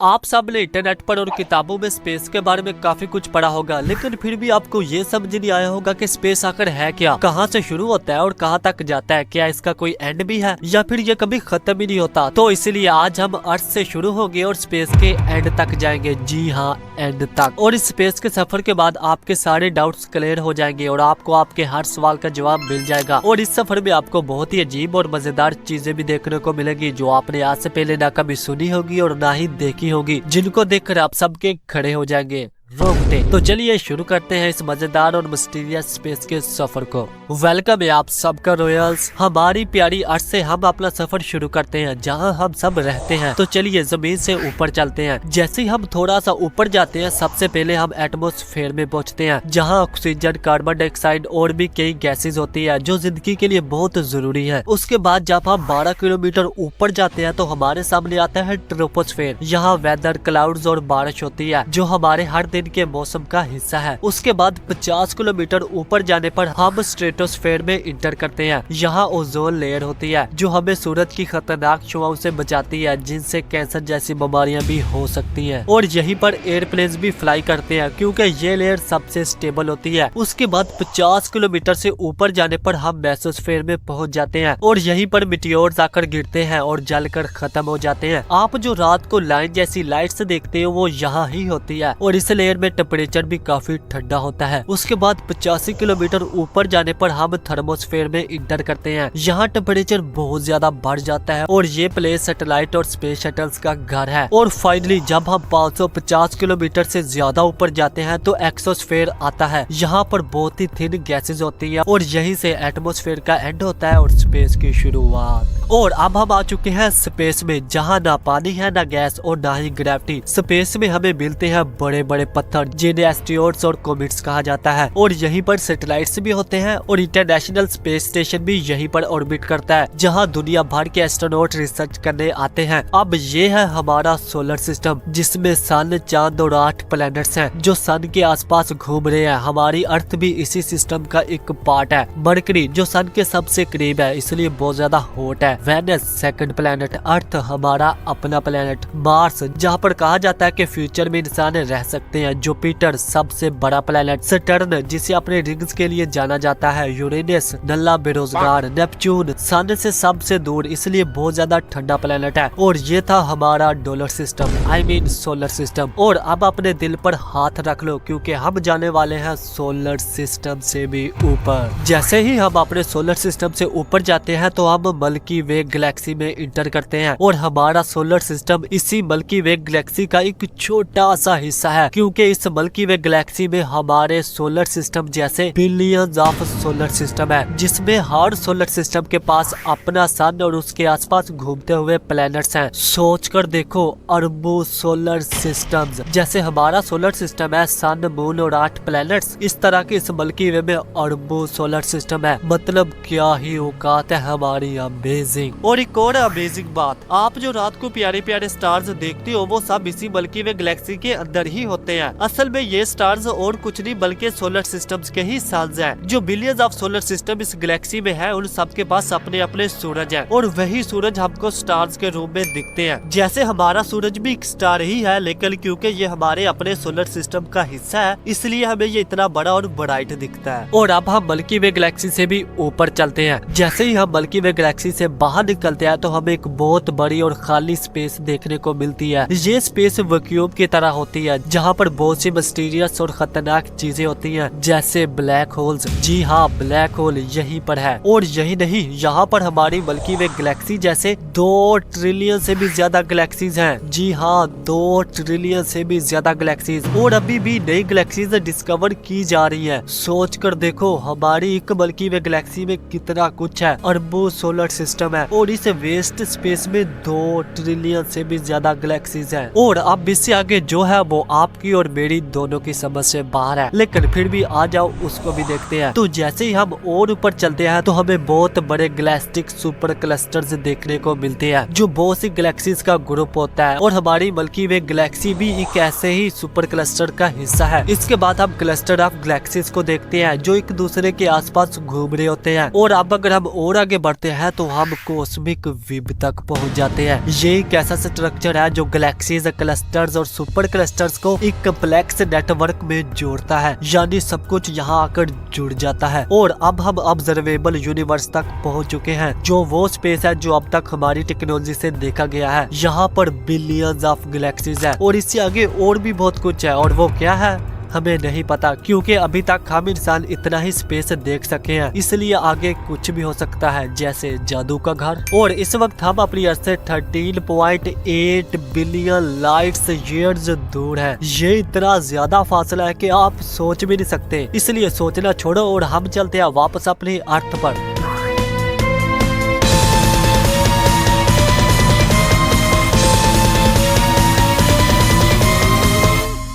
आप सब ने इंटरनेट पर और किताबों में स्पेस के बारे में काफी कुछ पढ़ा होगा, लेकिन फिर भी आपको ये समझ नहीं आया होगा कि स्पेस आखिर है क्या, कहाँ से शुरू होता है और कहाँ तक जाता है, क्या इसका कोई एंड भी है या फिर ये कभी खत्म ही नहीं होता। तो इसलिए आज हम अर्थ से शुरू होंगे और स्पेस के एंड तक जाएंगे। जी हाँ, एंड तक। और इस स्पेस के सफर के बाद आपके सारे डाउट्स क्लियर हो जाएंगे और आपको आपके हर सवाल का जवाब मिल जाएगा। और इस सफर में आपको बहुत ही अजीब और मजेदार चीजें भी देखने को मिलेगी जो आपने आज से पहले ना कभी सुनी होगी और ना ही देखी होगी, जिनको देखकर आप सबके खड़े हो जाएंगे रोकते। तो चलिए शुरू करते हैं इस मजेदार और मिस्टीरियस स्पेस के सफर को। वेलकम है आप सबका रॉयल्स। हमारी प्यारी अर्थ से हम अपना सफर शुरू करते हैं जहां हम सब रहते हैं। तो चलिए जमीन से ऊपर चलते हैं। जैसे ही हम थोड़ा सा ऊपर जाते हैं सबसे पहले हम एटमॉस्फेयर में पहुंचते हैं, जहां ऑक्सीजन, कार्बन डाइऑक्साइड और भी कई गैसेज होती है जो जिंदगी के लिए बहुत जरूरी है। उसके बाद जब हम 12 किलोमीटर ऊपर जाते हैं तो हमारे सामने आता है ट्रोपोस्फेयर। यहाँ वेदर, क्लाउड्स और बारिश होती है जो हमारे हर दिन के मौसम का हिस्सा है। उसके बाद 50 किलोमीटर ऊपर जाने पर हम स्ट्रेटोस्फेयर में इंटर करते हैं। यहाँ ओजोन लेयर होती है जो हमें सूरज की खतरनाक शुआओं से बचाती है, जिनसे कैंसर जैसी बीमारियां भी हो सकती हैं। और यहीं पर एयरप्लेन्स भी फ्लाई करते हैं क्योंकि ये लेयर सबसे स्टेबल होती है। उसके बाद 50 किलोमीटर से ऊपर जाने पर हम मेसोस्फेयर में पहुंच जाते हैं और यहीं पर मिटियोर्स आकर गिरते हैं और जलकर खत्म हो जाते हैं। आप जो रात को लाइन जैसी लाइट्स देखते हो वो यहाँ ही होती है और इस लेयर में टेम्परेचर भी काफी ठंडा होता है। उसके बाद 85 किलोमीटर ऊपर जाने पर हम थर्मोस्फेयर में इंटर करते हैं। यहाँ टेम्परेचर बहुत ज्यादा बढ़ जाता है और ये प्लेस सैटेलाइट और स्पेस शटल्स का घर है। और फाइनली जब हम 550 किलोमीटर से ज्यादा ऊपर जाते हैं तो एक्सोस्फेयर आता है। यहाँ पर बहुत ही थिन गैसेज होती है और यहीं से एटमॉस्फेयर का एंड होता है और स्पेस की शुरुआत। और अब हम आ चुके हैं स्पेस में, जहाँ ना पानी है, ना गैस और ना ही ग्रेविटी। स्पेस में हमें मिलते हैं बड़े बड़े पत्थर जिन्हें एस्टेरॉइड्स और कॉमेट्स कहा जाता है। और यहीं पर सैटेलाइट्स भी होते हैं और इंटरनेशनल स्पेस स्टेशन भी यहीं पर ऑर्बिट करता है, जहां दुनिया भर के एस्ट्रोनॉट रिसर्च करने आते हैं। अब ये है हमारा सोलर सिस्टम, जिसमें सन, चांद और 8 प्लैनेट्स हैं जो सन के आसपास घूम रहे हैं। हमारी अर्थ भी इसी सिस्टम का एक पार्ट है। मरकरी जो सन के सबसे करीब है इसलिए बहुत ज्यादा हॉट है। वेनस सेकंड प्लैनेट, अर्थ हमारा अपना प्लैनेट, मार्स जहाँ पर कहा जाता है कि फ्यूचर में इंसान रह सकते हैं, जुपिटर सबसे बड़ा प्लैनेट, सैटर्न जिसे अपने रिंग्स के लिए जाना जाता है, यूरेनस नल्ला बेरोजगार, नेपच्यून सन से सबसे दूर इसलिए बहुत ज्यादा ठंडा प्लैनेट है। और ये था हमारा dollar system, I mean solar system. और अब अपने दिल पर हाथ रख लो क्योंकि हम जाने वाले हैं सोलर सिस्टम से भी ऊपर। जैसे ही हम अपने सोलर सिस्टम से ऊपर जाते हैं तो हम मिल्की वे गैलेक्सी में इंटर करते हैं और हमारा सोलर सिस्टम इसी मिल्की वे गैलेक्सी का एक छोटा सा हिस्सा है, क्योंकि इस मिल्की वे गैलेक्सी में हमारे सोलर सिस्टम जैसे बिलियंस ऑफ सोलर सिस्टम है, जिसमें हर सोलर सिस्टम के पास अपना सन और उसके आसपास घूमते हुए प्लैनेट्स हैं। सोच कर देखो, अरबों सोलर सिस्टम्स। जैसे हमारा सोलर सिस्टम है सन, मून और 8 प्लैनेट्स, इस तरह के इस मिल्की वे में अरबों सोलर सिस्टम है। मतलब क्या ही औकात है हमारी, अमेजिंग। और एक और अमेजिंग बात, आप जो रात को प्यारे प्यारे स्टार्स देखते हो वो सब इसी मिल्की वे गैलेक्सी के अंदर ही होते हैं। असल में ये स्टार्स और कुछ नहीं बल्कि सोलर सिस्टम्स के ही सन्स हैं। जो बिलियंस ऑफ सोलर सिस्टम इस गैलेक्सी में है उन सब के पास अपने अपने सूरज हैं और वही सूरज हमको स्टार्स के रूप में दिखते हैं। जैसे हमारा सूरज भी एक स्टार ही है, लेकिन क्योंकि ये हमारे अपने सोलर सिस्टम का हिस्सा है इसलिए हमें ये इतना बड़ा और ब्राइट दिखता है। और अब हम मिल्की वे गैलेक्सी से भी ऊपर चलते हैं। जैसे ही हम मिल्की वे गैलेक्सी से बाहर निकलते हैं तो हमें एक बहुत बड़ी और खाली स्पेस देखने को मिलती है। ये स्पेस वैक्यूम की तरह होती है जहाँ पर बहुत सी मिस्टीरियस और खतरनाक चीजें होती हैं, जैसे ब्लैक होल्स। जी हाँ, ब्लैक होल यहीं पर है। और यही नहीं, यहाँ पर हमारी मिल्की वे गैलेक्सी जैसे 2 ट्रिलियन से भी ज्यादा गैलेक्सीज हैं। जी हाँ, 2 ट्रिलियन से भी ज्यादा गैलेक्सीज। और अभी भी नई गैलेक्सीज डिस्कवर की जा रही है। सोच कर देखो हमारी एक मिल्की वे गैलेक्सी में कितना कुछ है। अरबों सोलर सिस्टम है और इस वेस्ट स्पेस में 2 ट्रिलियन से भी ज्यादा गैलेक्सीज हैं। और अब इससे आगे जो है वो आपकी और मेरी दोनों की समझ से बाहर है, लेकिन फिर भी आ जाओ उसको भी देखते हैं। तो जैसे ही हम और ऊपर चलते हैं तो हमें बहुत बड़े गैलेक्टिक सुपर क्लस्टर्स देखने को मिलते हैं जो बहुत सी गैलेक्सीज का ग्रुप होता है। और हमारी मिल्की वे गैलेक्सी भी एक ऐसे ही सुपर क्लस्टर का हिस्सा है। इसके बाद हम क्लस्टर ऑफ गैलेक्सीज को देखते हैं जो एक दूसरे के आसपास घूम रहे होते हैं। और अब अगर हम और आगे बढ़ते हैं तो हम कॉस्मिक वेब तक पहुंच जाते हैं। ये एक ऐसा स्ट्रक्चर है जो गैलेक्सीज, क्लस्टर्स और सुपर क्लस्टर्स को एक कम्प्लेक्स नेटवर्क में जोड़ता है, यानी सब कुछ यहाँ आकर जुड़ जाता है। और अब हम ऑब्जर्वेबल यूनिवर्स तक पहुंच चुके हैं, जो वो स्पेस है जो अब तक हमारी टेक्नोलॉजी से देखा गया है। यहाँ पर बिलियंस ऑफ गैलेक्सीज है और इससे आगे और भी बहुत कुछ है, और वो क्या है हमें नहीं पता, क्योंकि अभी तक हम इंसान इतना ही स्पेस देख सके हैं, इसलिए आगे कुछ भी हो सकता है, जैसे जादू का घर। और इस वक्त हम अपनी अर्थ से 13.8 बिलियन लाइट्स ईयर्स दूर हैं। ये इतना ज्यादा फासला है कि आप सोच भी नहीं सकते, इसलिए सोचना छोड़ो और हम चलते हैं वापस अपनी अर्थ पर।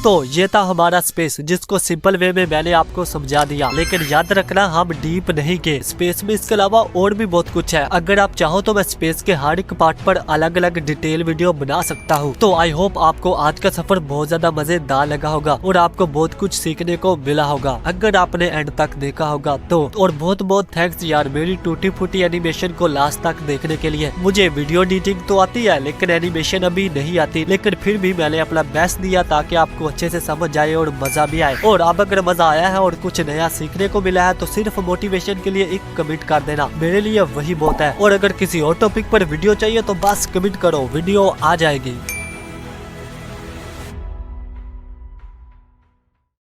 तो ये था हमारा स्पेस, जिसको सिंपल वे में मैंने आपको समझा दिया, लेकिन याद रखना हम डीप नहीं गए। स्पेस में इसके अलावा और भी बहुत कुछ है। अगर आप चाहो तो मैं स्पेस के हर एक पार्ट पर अलग अलग डिटेल वीडियो बना सकता हूँ। तो आई होप आपको आज का सफर बहुत ज्यादा मजेदार लगा होगा और आपको बहुत कुछ सीखने को मिला होगा, अगर आपने एंड तक देखा होगा तो। और बहुत बहुत थैंक्स यार मेरी टूटी फूटी एनिमेशन को लास्ट तक देखने के लिए। मुझे वीडियो एडिटिंग तो आती है लेकिन एनिमेशन अभी नहीं आती, लेकिन फिर भी मैंने अपना बेस्ट दिया ताकि आपको अच्छे से समझ आए और मजा भी आए। और अब अगर मजा आया है और कुछ नया सीखने को मिला है तो सिर्फ मोटिवेशन के लिए एक कमेंट कर देना, मेरे लिए वही बहुत है। और अगर किसी और टॉपिक पर वीडियो चाहिए तो बस कमेंट करो, वीडियो आ जाएगी।